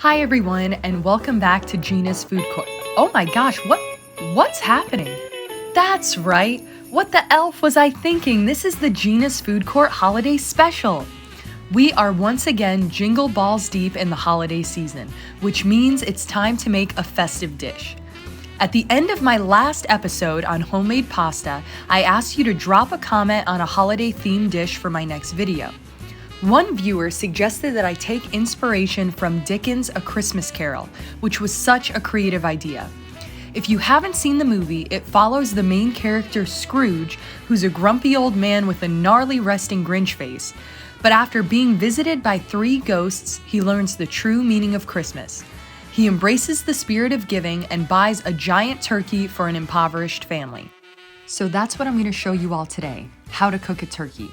Hi everyone, and welcome back to Gina's Food Court. Oh my gosh, what's happening? That's right. What the elf was I thinking? This is the Gina's Food Court Holiday Special. We are once again jingle balls deep in the holiday season, which means it's time to make a festive dish. At the end of my last episode on homemade pasta, I asked you to drop a comment on a holiday-themed dish for my next video. One viewer suggested that I take inspiration from Dickens' A Christmas Carol, which was such a creative idea. If you haven't seen the movie, it follows the main character Scrooge, who's a grumpy old man with a gnarly resting Grinch face. But after being visited by 3 ghosts, he learns the true meaning of Christmas. He embraces the spirit of giving and buys a giant turkey for an impoverished family. So that's what I'm going to show you all today, how to cook a turkey.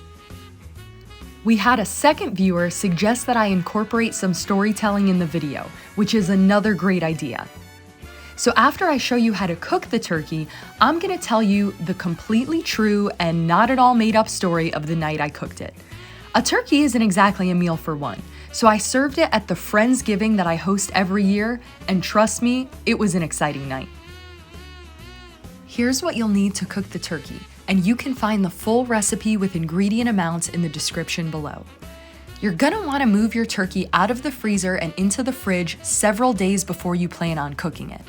We had a second viewer suggest that I incorporate some storytelling in the video, which is another great idea. So after I show you how to cook the turkey, I'm going to tell you the completely true and not at all made up story of the night I cooked it. A turkey isn't exactly a meal for one, so I served it at the Friendsgiving that I host every year, and trust me, it was an exciting night. Here's what you'll need to cook the turkey, and you can find the full recipe with ingredient amounts in the description below. You're gonna wanna move your turkey out of the freezer and into the fridge several days before you plan on cooking it.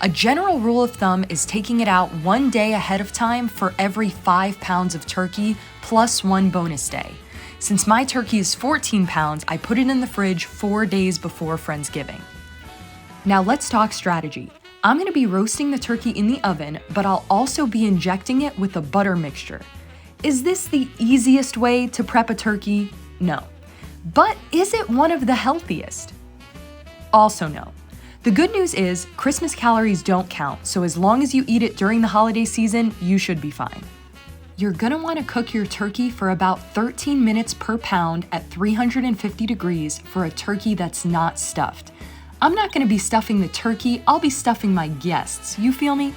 A general rule of thumb is taking it out 1 day ahead of time for every 5 pounds of turkey plus 1 bonus day. Since my turkey is 14 pounds, I put it in the fridge 4 days before Friendsgiving. Now let's talk strategy. I'm gonna be roasting the turkey in the oven, but I'll also be injecting it with a butter mixture. Is this the easiest way to prep a turkey? No. But is it one of the healthiest? Also no. The good news is Christmas calories don't count, so as long as you eat it during the holiday season, you should be fine. You're gonna wanna cook your turkey for about 13 minutes per pound at 350 degrees for a turkey that's not stuffed. I'm not gonna be stuffing the turkey, I'll be stuffing my guests, you feel me?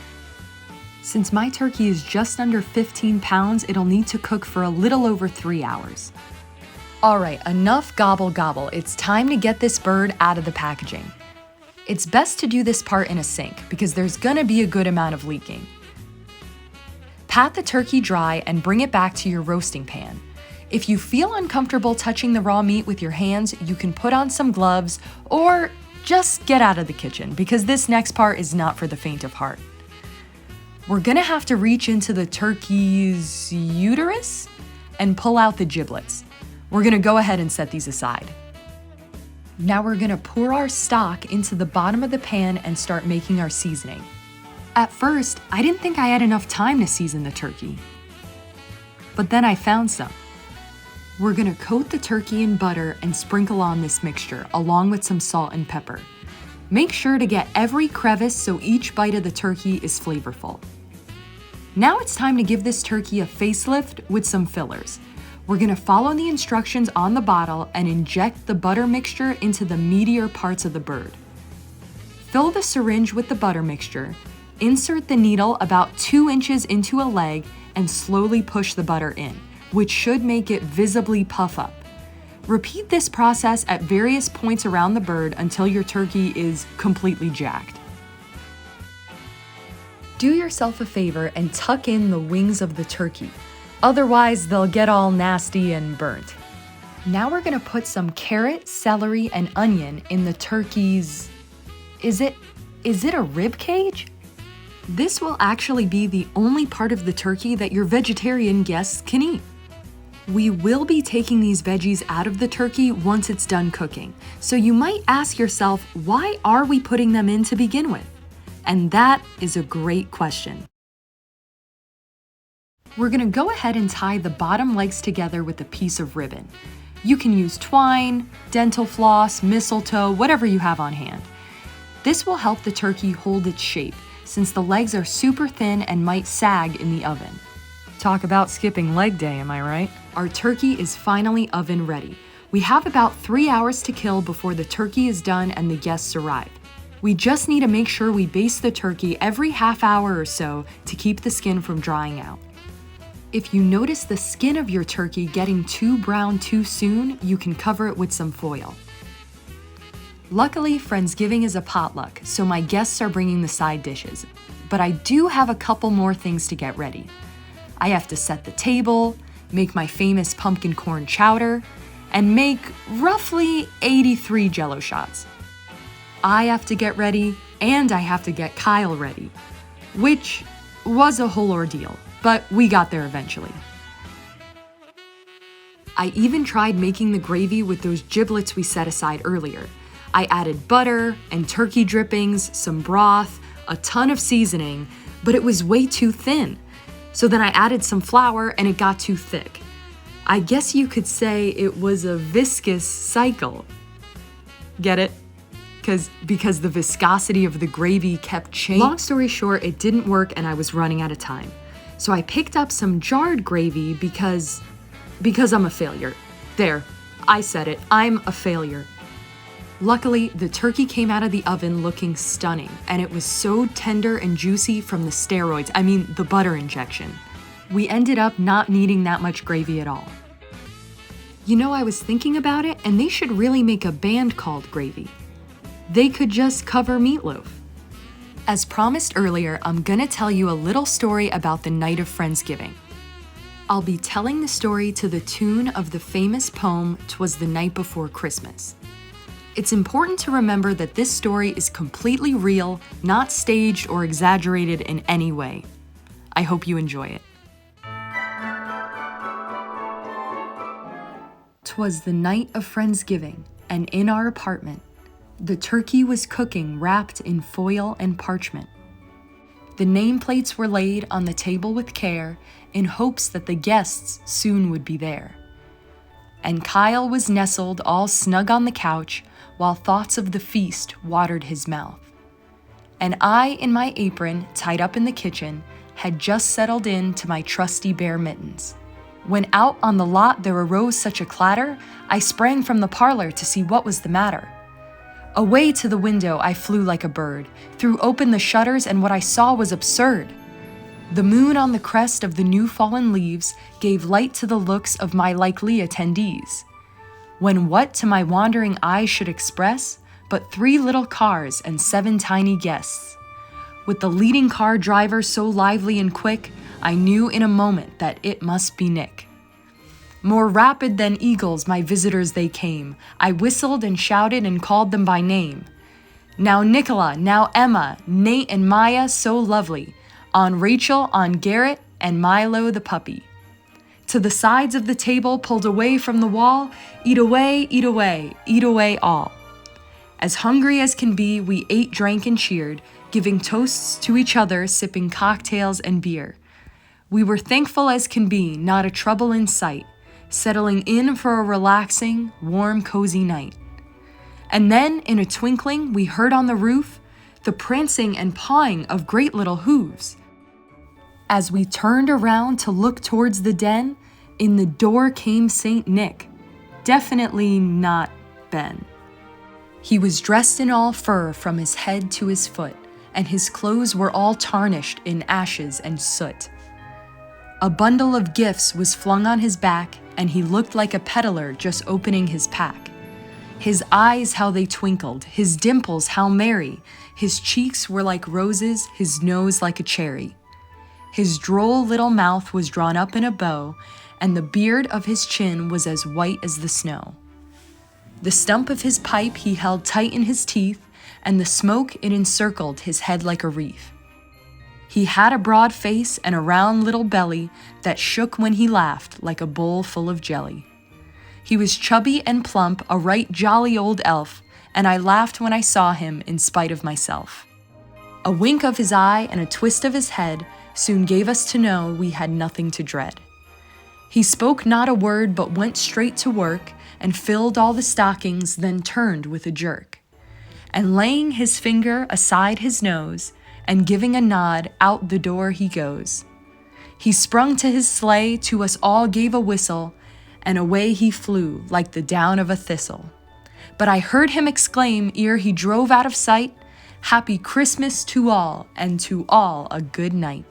Since my turkey is just under 15 pounds, it'll need to cook for a little over 3 hours. Alright, enough gobble gobble, it's time to get this bird out of the packaging. It's best to do this part in a sink, because there's gonna be a good amount of leaking. Pat the turkey dry and bring it back to your roasting pan. If you feel uncomfortable touching the raw meat with your hands, you can put on some gloves or just get out of the kitchen because this next part is not for the faint of heart. We're gonna have to reach into the turkey's uterus and pull out the giblets. We're gonna go ahead and set these aside. Now we're gonna pour our stock into the bottom of the pan and start making our seasoning. At first, I didn't think I had enough time to season the turkey. But then I found some. We're gonna coat the turkey in butter and sprinkle on this mixture, along with some salt and pepper. Make sure to get every crevice so each bite of the turkey is flavorful. Now it's time to give this turkey a facelift with some fillers. We're gonna follow the instructions on the bottle and inject the butter mixture into the meatier parts of the bird. Fill the syringe with the butter mixture, insert the needle about 2 inches into a leg, and slowly push the butter in, which should make it visibly puff up. Repeat this process at various points around the bird until your turkey is completely jacked. Do yourself a favor and tuck in the wings of the turkey. Otherwise, they'll get all nasty and burnt. Now we're gonna put some carrot, celery, and onion in the turkey's... Is it a rib cage? This will actually be the only part of the turkey that your vegetarian guests can eat. We will be taking these veggies out of the turkey once it's done cooking, so you might ask yourself, why are we putting them in to begin with? And that is a great question. We're gonna go ahead and tie the bottom legs together with a piece of ribbon. You can use twine, dental floss, mistletoe, whatever you have on hand. This will help the turkey hold its shape, since the legs are super thin and might sag in the oven. Talk about skipping leg day, am I right? Our turkey is finally oven ready. We have about 3 hours to kill before the turkey is done and the guests arrive. We just need to make sure we baste the turkey every half hour or so to keep the skin from drying out. If you notice the skin of your turkey getting too brown too soon, you can cover it with some foil. Luckily, Friendsgiving is a potluck, so my guests are bringing the side dishes. But I do have a couple more things to get ready. I have to set the table, make my famous pumpkin corn chowder, and make roughly 83 Jell-O shots. I have to get ready, and I have to get Kyle ready, which was a whole ordeal, but we got there eventually. I even tried making the gravy with those giblets we set aside earlier. I added butter and turkey drippings, some broth, a ton of seasoning, but it was way too thin. So then I added some flour and it got too thick. I guess you could say it was a viscous cycle. Get it? Because the viscosity of the gravy kept changing. Long story short, it didn't work and I was running out of time. So I picked up some jarred gravy because I'm a failure. There, I said it, I'm a failure. Luckily, the turkey came out of the oven looking stunning, and it was so tender and juicy from the steroids, the butter injection. We ended up not needing that much gravy at all. I was thinking about it, and they should really make a band called Gravy. They could just cover Meatloaf. As promised earlier, I'm gonna tell you a little story about the night of Friendsgiving. I'll be telling the story to the tune of the famous poem, "'Twas the Night Before Christmas." It's important to remember that this story is completely real, not staged or exaggerated in any way. I hope you enjoy it. 'Twas the night of Friendsgiving, and in our apartment, the turkey was cooking wrapped in foil and parchment. The nameplates were laid on the table with care in hopes that the guests soon would be there. And Kyle was nestled all snug on the couch while thoughts of the feast watered his mouth. And I, in my apron, tied up in the kitchen, had just settled in to my trusty bare mittens. When out on the lot there arose such a clatter, I sprang from the parlor to see what was the matter. Away to the window I flew like a bird, threw open the shutters, and what I saw was absurd. The moon on the crest of the new fallen leaves gave light to the looks of my likely attendees. When what to my wandering eyes should express but 3 little cars and 7 tiny guests. With the leading car driver so lively and quick, I knew in a moment that it must be Nick. More rapid than eagles my visitors they came. I whistled and shouted and called them by name. Now Nicola, now Emma, Nate and Maya so lovely, on Rachel, on Garrett, and Milo the puppy. To the sides of the table pulled away from the wall, eat away, eat away, eat away all. As hungry as can be, we ate, drank, and cheered, giving toasts to each other, sipping cocktails and beer. We were thankful as can be, not a trouble in sight, settling in for a relaxing, warm, cozy night. And then, in a twinkling, we heard on the roof the prancing and pawing of great little hooves. As we turned around to look towards the den, in the door came Saint Nick. Definitely not Ben. He was dressed in all fur from his head to his foot, and his clothes were all tarnished in ashes and soot. A bundle of gifts was flung on his back, and he looked like a peddler just opening his pack. His eyes, how they twinkled, his dimples, how merry. His cheeks were like roses, his nose like a cherry. His droll little mouth was drawn up in a bow, and the beard of his chin was as white as the snow. The stump of his pipe he held tight in his teeth, and the smoke it encircled his head like a wreath. He had a broad face and a round little belly that shook when he laughed like a bowl full of jelly. He was chubby and plump, a right jolly old elf, and I laughed when I saw him in spite of myself. A wink of his eye and a twist of his head soon gave us to know we had nothing to dread. He spoke not a word but went straight to work and filled all the stockings, then turned with a jerk. And laying his finger aside his nose and giving a nod, out the door he goes. He sprung to his sleigh, to us all gave a whistle, and away he flew like the down of a thistle. But I heard him exclaim ere he drove out of sight, "Happy Christmas to all, and to all a good night."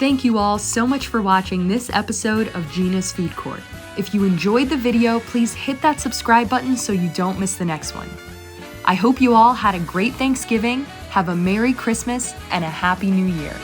Thank you all so much for watching this episode of Gina's Food Court. If you enjoyed the video, please hit that subscribe button so you don't miss the next one. I hope you all had a great Thanksgiving, have a Merry Christmas, and a Happy New Year.